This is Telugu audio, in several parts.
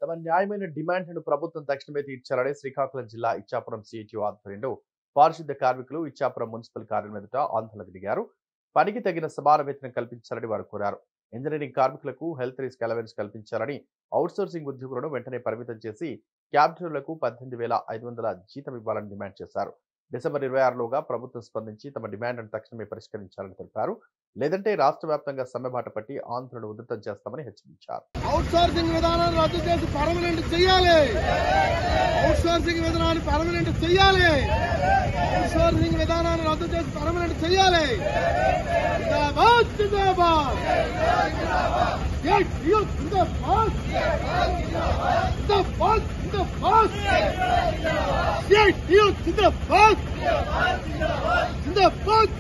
తమ న్యాయమైన డిమాండ్లను ప్రభుత్వం తక్షణమే తీర్చాలని శ్రీకాకుళం జిల్లా ఇచ్చాపురం సిఐటియు ఆధ్వర్యంలో పారిశుద్ధ్య కార్మికులు ఇచ్చాపురం మున్సిపల్ కార్యాలయం ఎదుట ఆందోళనకు దిగారు. పనికి తగిన సమాన వేతనం కల్పించాలని వారు కోరారు. ఇంజనీరింగ్ కార్మికులకు హెల్త్ రిస్క్ అలవెన్స్ కల్పించాలని, అవుట్సోర్సింగ్ ఉద్యోగులను వెంటనే పరిమితం చేసి క్యాబినెట్లకు 18,500 జీతం ఇవ్వాలని డిమాండ్ చేశారు. డిసెంబర్ 26లోగా ప్రభుత్వం స్పందించి తమ డిమాండ్లను తక్షణమే పరిష్కరించాలని తెలిపారు. లేదంటే రాష్ట్ర వ్యాప్తంగా సమ్మెబాట పట్టి ఆందోళన ఉధృతం చేస్తామని హెచ్చరించారు. అవుట్సోర్సింగ్ విధానాన్ని రద్దు చేసి పర్మనెంట్ చేయాలి. అవుట్సోర్సింగ్ విధానాన్ని పర్మనెంట్ చేయాలి. అవుట్సోర్సింగ్ విధానాన్ని రద్దు చేసి పర్మనెంట్ చేయాలి. జిందాబాద్ జిందాబాద్ జిందాబాద్ జిందాబాద్ జిందాబాద్ జిందాబాద్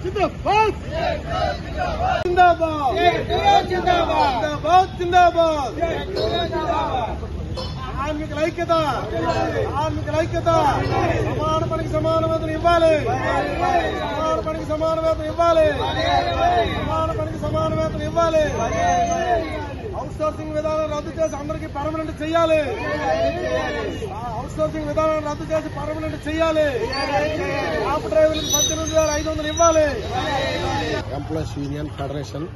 జిందాబాద్ జిందాబాద్ జిందాబాద్ జిందాబాద్ జిందాబాద్ కార్మికుల ఐక్యత, కార్మికుల ఐక్యత. సమాన పనికి సమాన వేతనం ఇవ్వాలి. సమాన పనికి సమాన వేతనం ఇవ్వాలి. సమాన పనికి సమాన వేతనం ఇవ్వాలి. అవుట్సోర్సింగ్ విధానం రద్దు చేసి అందరికీ పర్మనెంట్ చేయాలి. అవుట్సోర్సింగ్ విధానం రద్దు చేసి పర్మనెంట్ చేయాలి. టాప్ డ్రైవర్లకు 18,500 ఇవ్వాలి. ఎంప్లాయీస్ యూనియన్ ఫెడరేషన్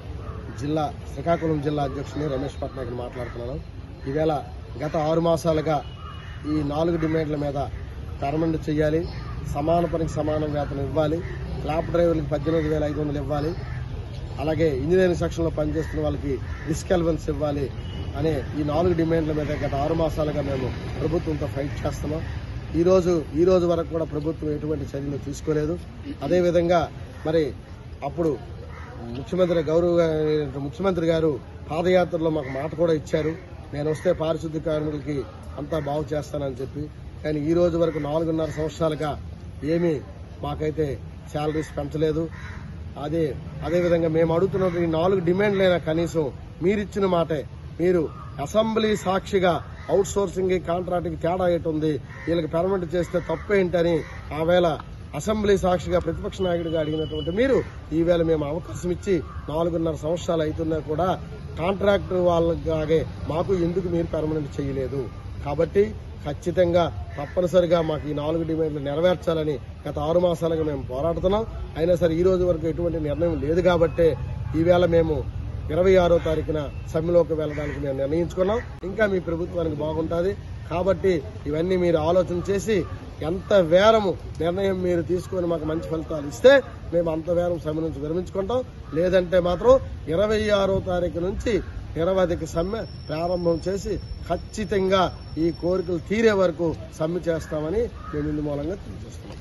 జిల్లా శ్రీకాకుళం జిల్లా అధ్యక్షుని రమేష్ పట్నాయక్ మాట్లాడుతున్నాను. ఈవేళ గత 6 మాసాలుగా ఈ 4 డిమాండ్ల మీద పర్మనెంట్ చేయాలి, సమాన పనికి సమానం వేతనం ఇవ్వాలి, ల్యాబ్ డ్రైవర్లకు 18,500 ఇవ్వాలి, అలాగే ఇంజనీరింగ్ సెక్షన్లో పనిచేస్తున్న వాళ్ళకి రిస్క్ అలవెన్స్ ఇవ్వాలి అనే ఈ 4 డిమాండ్ల మీద గత 6 మాసాలుగా మేము ప్రభుత్వంతో ఫైట్ చేస్తున్నాం. ఈ రోజు వరకు కూడా ప్రభుత్వం ఎటువంటి చర్యలు తీసుకోలేదు. అదేవిధంగా మరి అప్పుడు ముఖ్యమంత్రి గారు పాదయాత్రలో మాకు మాట కూడా ఇచ్చారు, నేను వస్తే పారిశుద్ధ్య కార్మికులకి అంతా బాగు చేస్తానని చెప్పి. కానీ ఈ రోజు వరకు 4.5 సంవత్సరాలుగా ఏమీ మాకైతే శాలరీస్ పెంచలేదు. అదేవిధంగా మేము అడుగుతున్న ఈ 4 డిమాండ్లైనా కనీసం మీరిచ్చిన మాటే, మీరు అసెంబ్లీ సాక్షిగా అవుట్ సోర్సింగ్ కాంట్రాక్ట్ కి తేడా ఏంటుంది, వీళ్ళకి పర్మనెంట్ చేస్తే తప్పేంటని ఆవేళ అసెంబ్లీ సాక్షిగా ప్రతిపక్ష నాయకుడిగా అడిగినటువంటి మీరు ఈవేళ మేము అవకాశం ఇచ్చి 4.5 సంవత్సరాలు అవుతున్నా కూడా కాంట్రాక్టర్ వాళ్ళలాగే మాకు ఎందుకు మీరు పర్మనెంట్ చేయలేదు? కాబట్టి ఖచ్చితంగా తప్పనిసరిగా మాకు ఈ 4 డిమాండ్లు నెరవేర్చాలని గత 6 మాసాలుగా మేము పోరాడుతున్నాం. అయినా సరే ఈ రోజు వరకు ఎటువంటి నిర్ణయం లేదు. కాబట్టే ఈవేళ మేము 26వ తారీఖున సమ్మెలోకి వెళ్లడానికి మేము నిర్ణయించుకున్నాం. ఇంకా మీ ప్రభుత్వానికి బాగుంటుంది కాబట్టి ఇవన్నీ మీరు ఆలోచన చేసి ఎంత వేరము నిర్ణయం మీరు తీసుకుని మాకు మంచి ఫలితాలు ఇస్తే మేము అంత వేరం సమ్మె నుంచి విరమించుకుంటాం. లేదంటే మాత్రం 26వ తారీఖు నుంచి నిరవధిక సమ్మె ప్రారంభం చేసి ఖచ్చితంగా ఈ కోరికలు తీరే వరకు సమ్మె చేస్తామని మేము ఇందు మూలంగా తెలియజేస్తున్నాం.